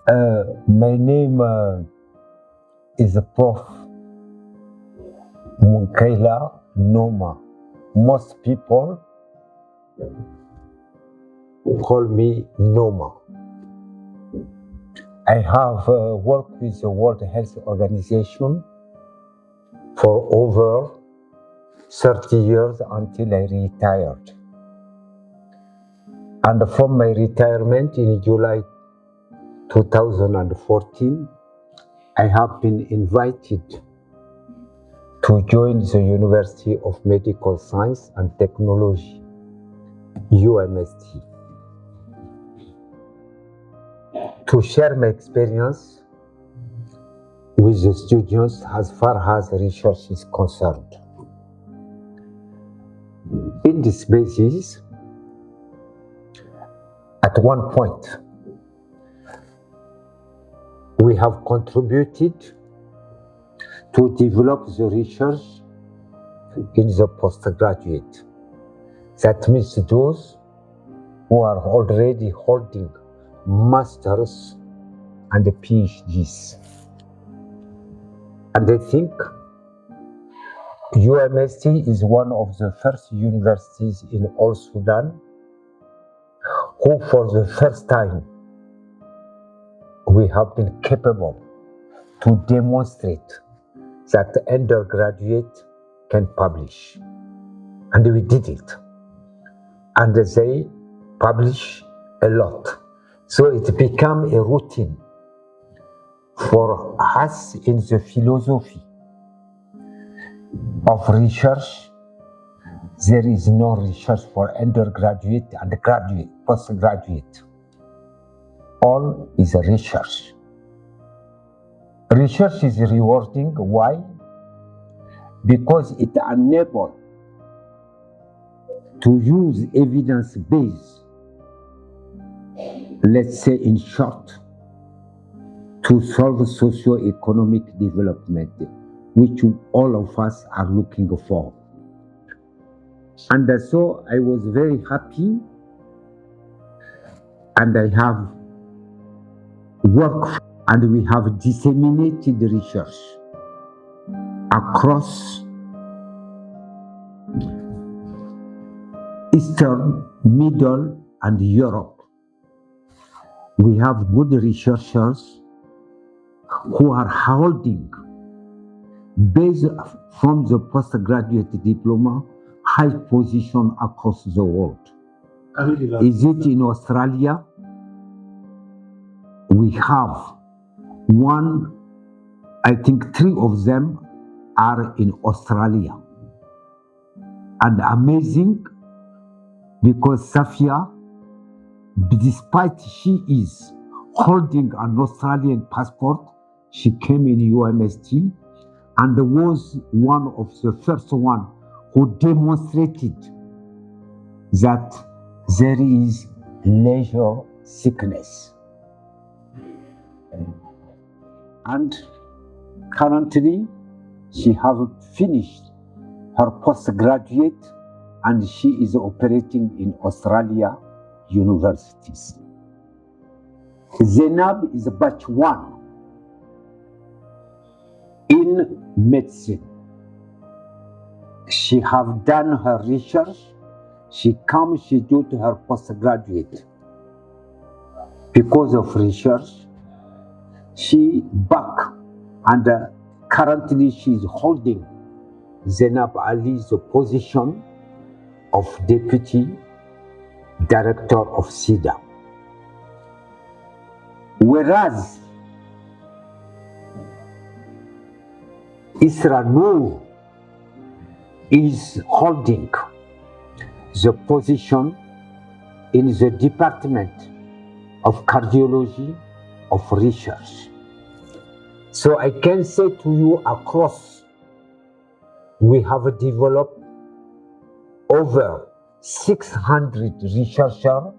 My name is Prof. Mounkal Noma. Most people call me Noma. I have worked with the World Health Organization for over 30 years until I retired. And from my retirement in July 2014, I have been invited to join the University of Medical Science and Technology, UMST, to share my experience with the students as far as research is concerned. In this basis, at one point, we have contributed to develop the research in the postgraduate. That means those who are already holding masters and PhDs. And I think UMST is one of the first universities in all Sudan who, for the first time, we have been capable to demonstrate that the undergraduate can publish. And we did it. And they publish a lot. So it became a routine for us in the philosophy of research. There is no research for undergraduate and graduate, postgraduate. All is a research. Research is rewarding. Why? Because it enables to use evidence-based, let's say in short, to solve socio-economic development, which all of us are looking for. And so I was very happy, and I have worked, and we have disseminated the research across Eastern, Middle, and Europe. We have good researchers who are holding, based from the postgraduate diploma, high position across the world. Is it in Australia? We have one, I think 3 of them are in Australia. And amazing, because Safia, despite she is holding an Australian passport, she came in UMST and was one of the first one who demonstrated that there is leisure sickness. And currently, she has finished her postgraduate and she is operating in Australia universities. Zainab is batch 1 in medicine. She have done her research. She do to her postgraduate. Because of research, she back and currently she is holding Zainab Ali's position of Deputy Director of SIDA. Whereas Isra Noor is holding the position in the Department of Cardiology of Research. So I can say to you across, we have developed over 600 researchers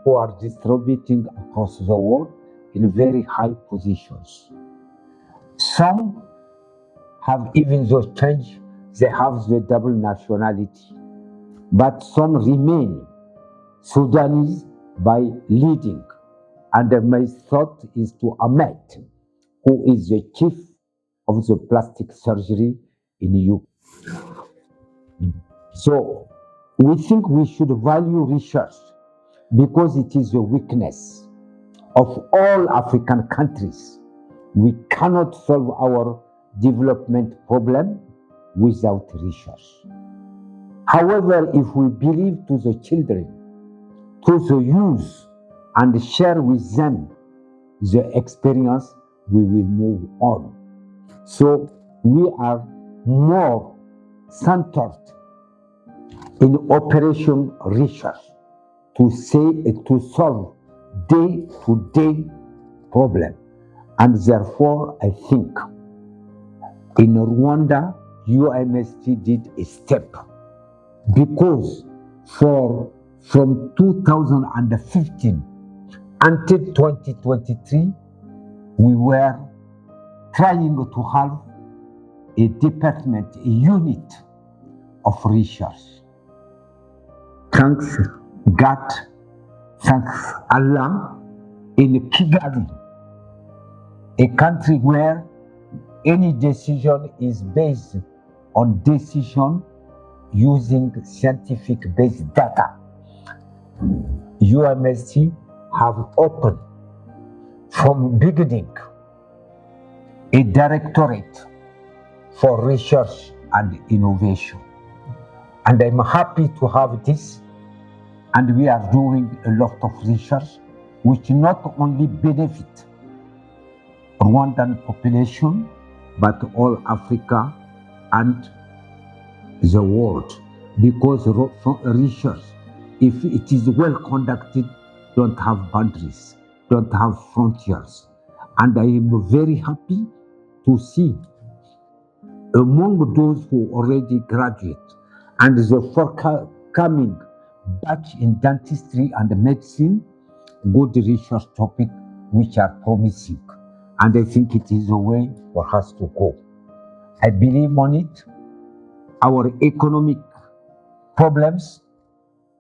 who are distributing across the world in very high positions. Some have even though changed, they have the double nationality, but some remain Sudanese by leading And my thought is to Ahmed, who is the chief of the plastic surgery in UK. So we think we should value research because it is a weakness of all African countries. We cannot solve our development problem without research. However, if we believe to the children, to the youth, and share with them the experience, we will move on. So we are more centered in operation research to solve day-to-day problem. And therefore, I think in Rwanda, UMST did a step because from 2015 until 2023, we were trying to have a department, a unit of research. Thanks God, thanks Allah, in Kigali, a country where any decision is based on decision using scientific-based data. UMST have opened from beginning a directorate for research and innovation. And I'm happy to have this. And we are doing a lot of research which not only benefit Rwandan population, but all Africa and the world. Because research, if it is well conducted, don't have boundaries, don't have frontiers. And I am very happy to see among those who already graduate and the forthcoming batch in dentistry and medicine, good research topic which are promising. And I think it is a way for us to go. I believe on it. Our economic problems,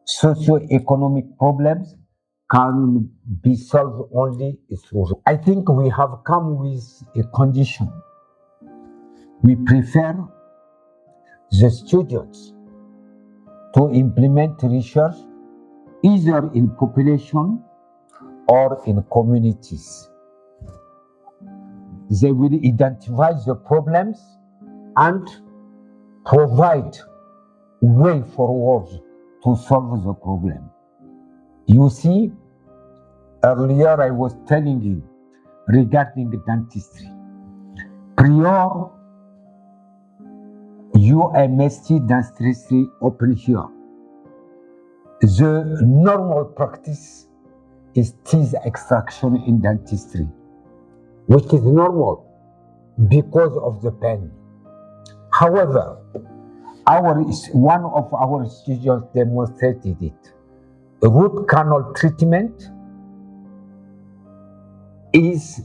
socio-economic problems can be solved only through. I think we have come with a condition. We prefer the students to implement research either in population or in communities. They will identify the problems and provide way forward to solve the problem. You see, earlier I was telling you regarding dentistry. Prior UMST dentistry open here, the normal practice is teeth extraction in dentistry, which is normal because of the pain. However, one of our students demonstrated it. Root canal treatment is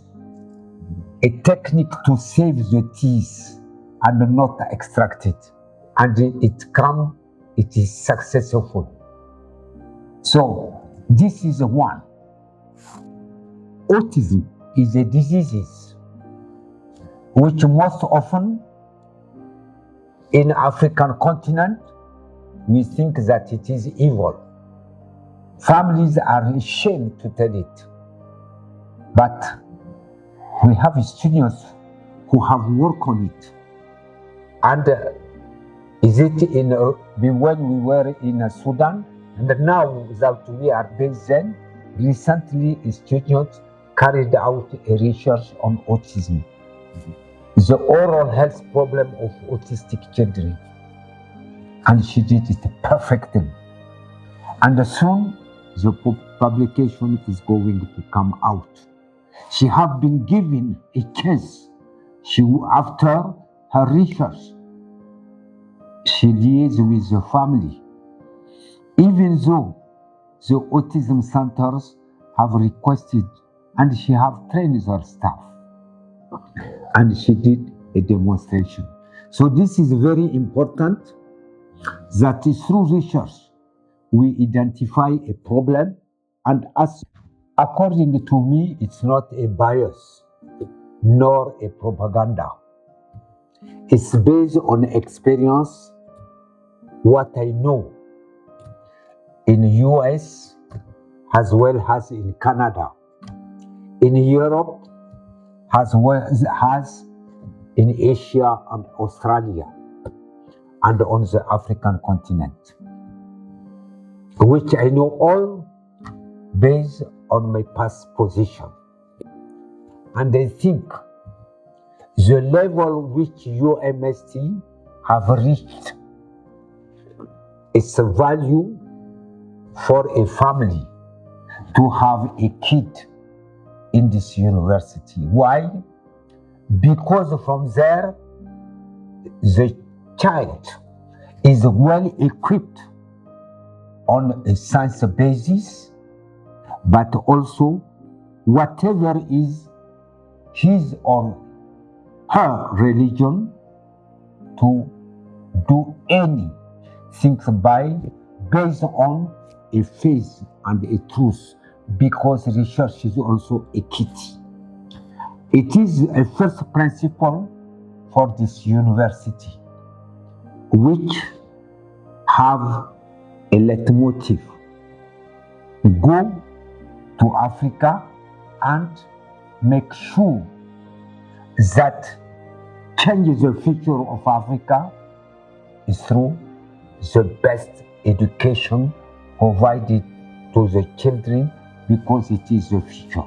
a technique to save the teeth and not extract it. And it is successful. So this is one. Autism is a disease which most often in African continent, we think that it is evil. Families are ashamed to tell it. But we have students who have worked on it. And is it when we were in Sudan? And now that we are based then, recently students carried out a research on autism. The oral health problem of autistic children. And she did it perfectly. And soon the publication is going to come out. She has been given a case. After her research, she liaised with the family. Even though the autism centers have requested and she have trained their staff. And she did a demonstration. So this is very important that through research, we identify a problem and ask According to me, it's not a bias nor a propaganda. It's based on experience, what I know in the US as well as in Canada, in Europe as well as in Asia and Australia, and on the African continent, which I know all based on my past position. And I think the level which UMST have reached its value for a family to have a kid in this university. Why? Because from there, the child is well equipped on a science basis, but also whatever is his or her religion, to do anything based on a faith and a truth, because research is also a kit. It is a first principle for this university, which have a leitmotif: go to Africa and make sure that change the future of Africa is through the best education provided to the children, because it is the future.